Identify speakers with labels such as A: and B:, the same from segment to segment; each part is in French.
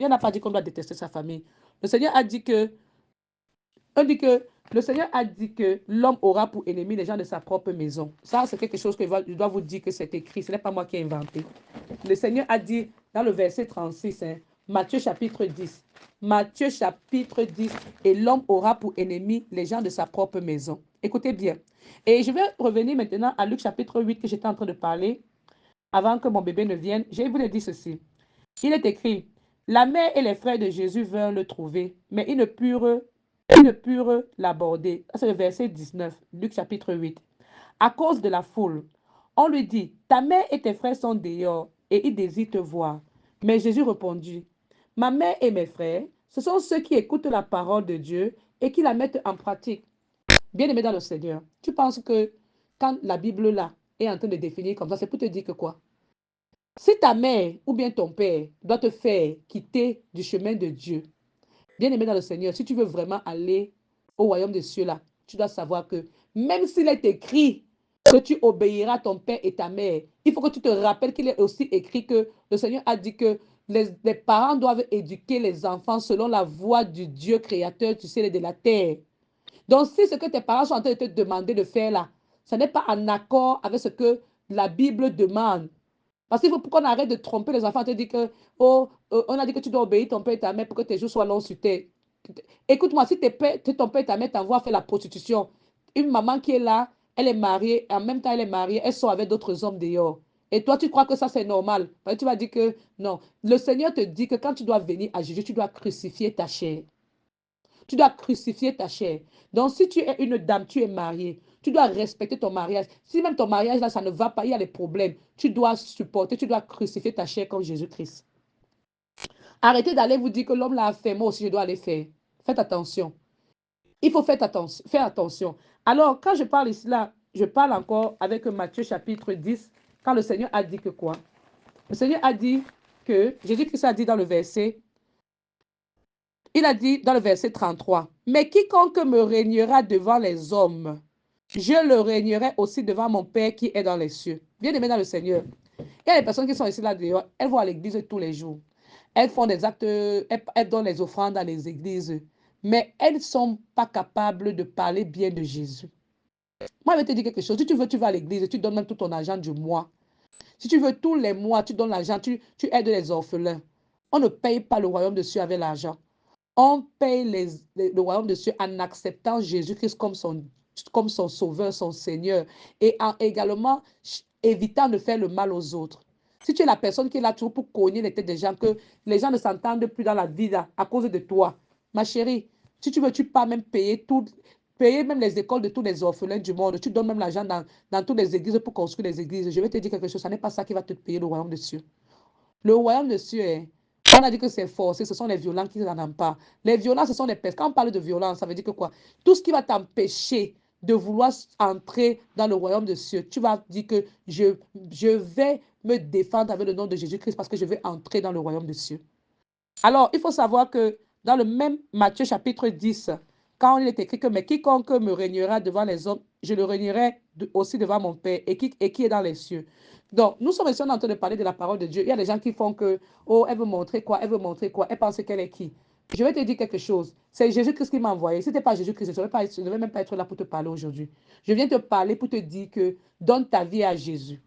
A: Il n'a pas dit qu'on doit détester sa famille. Le Seigneur a dit que, on dit que le Seigneur a dit que l'homme aura pour ennemi les gens de sa propre maison. Ça, c'est quelque chose que je dois vous dire que c'est écrit. Ce n'est pas moi qui ai inventé. Le Seigneur a dit dans le verset 36, hein, Matthieu chapitre 10. Matthieu chapitre 10, et l'homme aura pour ennemi les gens de sa propre maison. Écoutez bien. Et je vais revenir maintenant à Luc chapitre 8 que j'étais en train de parler avant que mon bébé ne vienne. Je vous dire ceci. Il est écrit, la mère et les frères de Jésus vinrent le trouver, mais ils ne purent l'aborder. C'est le verset 19, Luc chapitre 8. À cause de la foule, on lui dit, ta mère et tes frères sont dehors et ils désirent te voir. Mais Jésus répondit, ma mère et mes frères, ce sont ceux qui écoutent la parole de Dieu et qui la mettent en pratique. Bien-aimé dans le Seigneur, tu penses que quand la Bible là est en train de définir comme ça, c'est pour te dire que quoi? Si ta mère ou bien ton père doit te faire quitter du chemin de Dieu, bien-aimé dans le Seigneur, si tu veux vraiment aller au royaume des cieux là, tu dois savoir que même s'il est écrit que tu obéiras à ton père et ta mère, il faut que tu te rappelles qu'il est aussi écrit que le Seigneur a dit que les parents doivent éduquer les enfants selon la voie du Dieu créateur du ciel et de la terre. Donc, si ce que tes parents sont en train de te demander de faire là, ce n'est pas en accord avec ce que la Bible demande. Parce qu'il faut qu'on arrête de tromper les enfants, te dire que, oh, on a dit que tu dois obéir ton père et ta mère pour que tes jours soient longs sur terre. Écoute-moi, si ton père et ta mère t'envoient faire la prostitution, une maman qui est là, elle est mariée, en même temps elle est mariée, elle sort avec d'autres hommes dehors. Et toi, tu crois que ça c'est normal. Tu vas dire que non. Le Seigneur te dit que quand tu dois venir à Jésus, tu dois crucifier ta chair. Tu dois crucifier ta chair. Donc, si tu es une dame, tu es mariée, tu dois respecter ton mariage. Si même ton mariage, là, ça ne va pas, il y a des problèmes, tu dois supporter, tu dois crucifier ta chair comme Jésus-Christ. Arrêtez d'aller vous dire que l'homme l'a fait, moi aussi je dois aller faire. Faites attention. Il faut faire attention. Alors, quand je parle ici, là, je parle encore avec Matthieu chapitre 10, quand le Seigneur a dit que quoi? Le Seigneur a dit que, Jésus-Christ a dit dans le verset, il a dit dans le verset 33, mais quiconque me régnera devant les hommes, je le régnerai aussi devant mon Père qui est dans les cieux. Bien-aimé dans le Seigneur. Il y a des personnes qui sont ici là dehors, elles vont à l'église tous les jours. Elles font des actes, elles donnent les offrandes dans les églises, mais elles ne sont pas capables de parler bien de Jésus. Moi, je vais te dire quelque chose. Si tu veux, tu vas à l'église, tu donnes même tout ton argent du mois. Si tu veux, tous les mois, tu donnes l'argent, tu aides les orphelins. On ne paye pas le royaume de Dieu avec l'argent. On paye le royaume de Dieu en acceptant Jésus-Christ comme son sauveur, son Seigneur, et en également évitant de faire le mal aux autres. Si tu es la personne qui est là toujours pour cogner les têtes des gens, que les gens ne s'entendent plus dans la vie là, à cause de toi, ma chérie, si tu veux, tu peux même payer même les écoles de tous les orphelins du monde. Tu donnes même l'argent dans toutes les églises pour construire les églises. Je vais te dire quelque chose, ça n'est pas ça qui va te payer le royaume de Dieu. Le royaume de Dieu est. On a dit que c'est forcé, ce sont les violents qui n'en ont pas. Les violents, ce sont les personnes. Quand on parle de violence, ça veut dire que quoi? Tout ce qui va t'empêcher de vouloir entrer dans le royaume de Dieu, tu vas dire que je vais me défendre avec le nom de Jésus-Christ parce que je vais entrer dans le royaume de Dieu. Alors, il faut savoir que dans le même Matthieu chapitre 10, quand il est écrit que mais quiconque me régnera devant les hommes, je le régnerai aussi devant mon Père et qui est dans les cieux. Donc, nous sommes ici en train de parler de la parole de Dieu. Il y a des gens qui font que, oh, elle veut montrer quoi, elle veut montrer quoi, elle pense qu'elle est qui. Je vais te dire quelque chose. C'est Jésus-Christ qui m'a envoyé. Si ce n'était pas Jésus-Christ, je ne devais même pas être là pour te parler aujourd'hui. Je viens te parler pour te dire que donne ta vie à Jésus.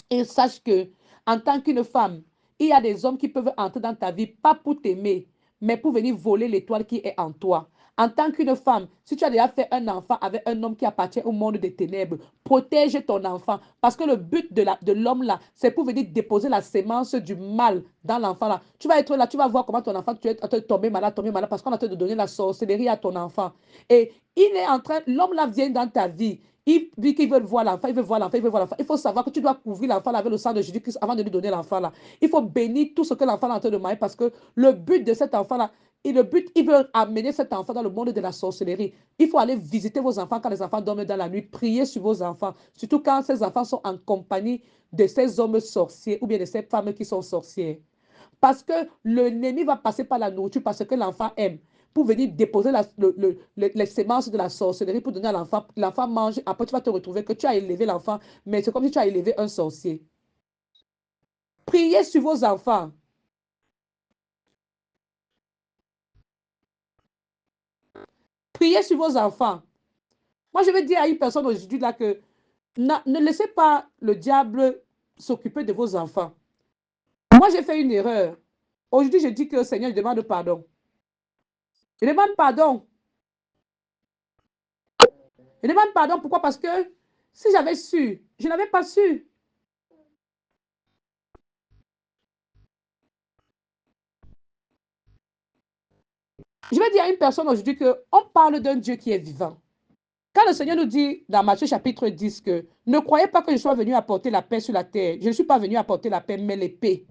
A: Et sache que, en tant qu'une femme, il y a des hommes qui peuvent entrer dans ta vie, pas pour t'aimer, mais pour venir voler l'étoile qui est en toi. En tant qu'une femme, si tu as déjà fait un enfant avec un homme qui appartient au monde des ténèbres, protège ton enfant. Parce que le but de l'homme là, c'est pour venir déposer la sémence du mal dans l'enfant là. Tu vas être là, tu vas voir comment ton enfant, tu es en train de tomber malade, parce qu'on est en train de donner la sorcellerie à ton enfant. Et il est en train, l'homme là vient dans ta vie. Il dit qu'il veut voir l'enfant, il veut voir l'enfant, il veut voir l'enfant. Il faut savoir que tu dois couvrir l'enfant avec le sang de Jésus-Christ avant de lui donner l'enfant là. Il faut bénir tout ce que l'enfant est en train de manger parce que le but de cet enfant là, et le but, il veut amener cet enfant dans le monde de la sorcellerie. Il faut aller visiter vos enfants quand les enfants dorment dans la nuit, prier sur vos enfants, surtout quand ces enfants sont en compagnie de ces hommes sorciers ou bien de ces femmes qui sont sorcières. Parce que l'ennemi va passer par la nourriture parce que l'enfant aime pour venir déposer les semences de la sorcellerie pour donner à l'enfant. L'enfant mange, après tu vas te retrouver que tu as élevé l'enfant, mais c'est comme si tu as élevé un sorcier. Priez sur vos enfants. Priez sur vos enfants. Moi, je vais dire à une personne aujourd'hui là que ne laissez pas le diable s'occuper de vos enfants. Moi, j'ai fait une erreur. Aujourd'hui, je dis que Seigneur, je demande pardon. Je demande pardon. Je demande pardon. Pourquoi? Parce que si j'avais su, je n'avais pas su. Je vais dire à une personne aujourd'hui qu'on parle d'un Dieu qui est vivant. Quand le Seigneur nous dit dans Matthieu chapitre 10 que ne croyez pas que je sois venu apporter la paix sur la terre. Je ne suis pas venu apporter la paix, mais l'épée.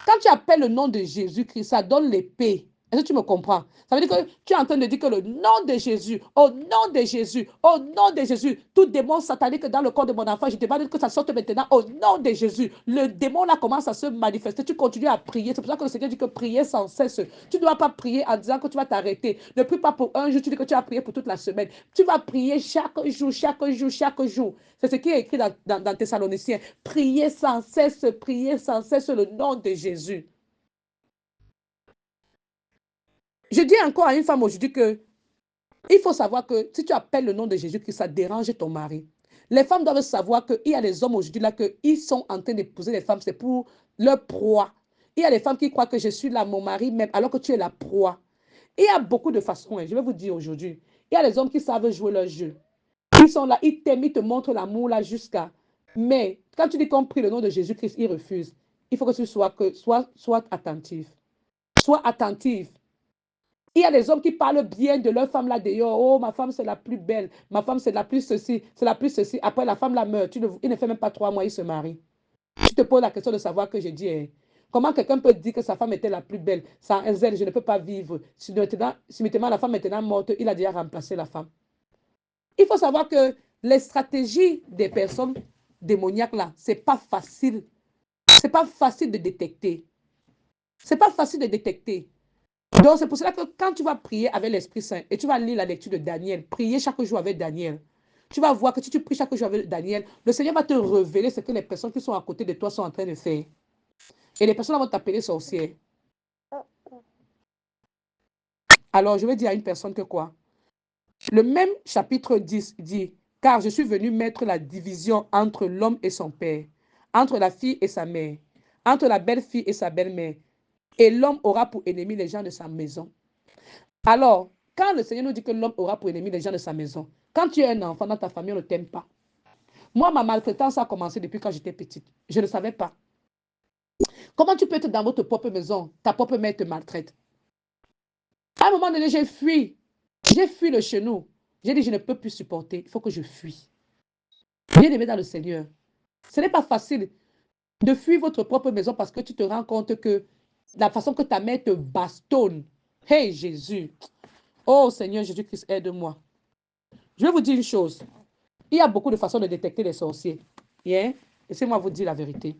A: Quand tu appelles le nom de Jésus-Christ, ça donne l'épée. Est-ce que tu me comprends? Ça veut dire que tu es en train de dire que le nom de Jésus, au nom de Jésus, au nom de Jésus, tout démon satanique dans le corps de mon enfant, je demande que ça sorte maintenant au nom de Jésus. Le démon là commence à se manifester. Tu continues à prier. C'est pour ça que le Seigneur dit que prier sans cesse. Tu ne dois pas prier en disant que tu vas t'arrêter. Ne prie pas pour un jour, tu dis que tu vas prier pour toute la semaine. Tu vas prier chaque jour, chaque jour, chaque jour. C'est ce qui est écrit dans Thessaloniciens. Priez sans cesse le nom de Jésus. Je dis encore à une femme aujourd'hui que il faut savoir que si tu appelles le nom de Jésus, que ça dérange ton mari. Les femmes doivent savoir qu'il y a des hommes aujourd'hui là, qu'ils sont en train d'épouser les femmes, c'est pour leur proie. Il y a des femmes qui croient que je suis là, mon mari même, alors que tu es la proie. Il y a beaucoup de façons, je vais vous dire aujourd'hui. Il y a des hommes qui savent jouer leur jeu. Ils sont là, ils t'aiment, ils te montrent l'amour là jusqu'à. Mais quand tu dis qu'on prie le nom de Jésus-Christ, ils refusent. Il faut que tu sois attentif. Sois attentif. Il y a des hommes qui parlent bien de leur femme là d'ailleurs. Oh, ma femme c'est la plus belle. Ma femme c'est la plus ceci, c'est la plus ceci. Après la femme la meurt. Il ne fait même pas 3 mois, il se marie. Tu te poses la question de savoir que j'ai dit, hein, comment quelqu'un peut dire que sa femme était la plus belle? Sans elle, je ne peux pas vivre. Si maintenant la femme est maintenant morte, il a déjà remplacé la femme. Il faut savoir que les stratégies des personnes démoniaques là, c'est pas facile. C'est pas facile de détecter. C'est pas facile de détecter. Donc, c'est pour cela que quand tu vas prier avec l'Esprit Saint et tu vas lire la lecture de Daniel, prier chaque jour avec Daniel, tu vas voir que si tu pries chaque jour avec Daniel, le Seigneur va te révéler ce que les personnes qui sont à côté de toi sont en train de faire. Et les personnes vont t'appeler sorcière. Alors, je vais dire à une personne que quoi? Le même chapitre 10 dit, car je suis venu mettre la division entre l'homme et son père, entre la fille et sa mère, entre la belle-fille et sa belle-mère, et l'homme aura pour ennemi les gens de sa maison. Alors, quand le Seigneur nous dit que l'homme aura pour ennemi les gens de sa maison, quand tu es un enfant dans ta famille, on ne t'aime pas. Moi, ma maltraitance a commencé depuis quand j'étais petite. Je ne savais pas. Comment tu peux être dans votre propre maison, ta propre mère te maltraite? À un moment donné, j'ai fui. J'ai fui le chez nous. J'ai dit, je ne peux plus supporter. Il faut que je fuis. Bien aimé dans le Seigneur. Ce n'est pas facile de fuir votre propre maison parce que tu te rends compte que la façon que ta mère te bastonne. Hey Jésus. Oh Seigneur Jésus-Christ, aide-moi. Je vais vous dire une chose. Il y a beaucoup de façons de détecter les sorciers. Yeah? Laissez-moi vous dire la vérité.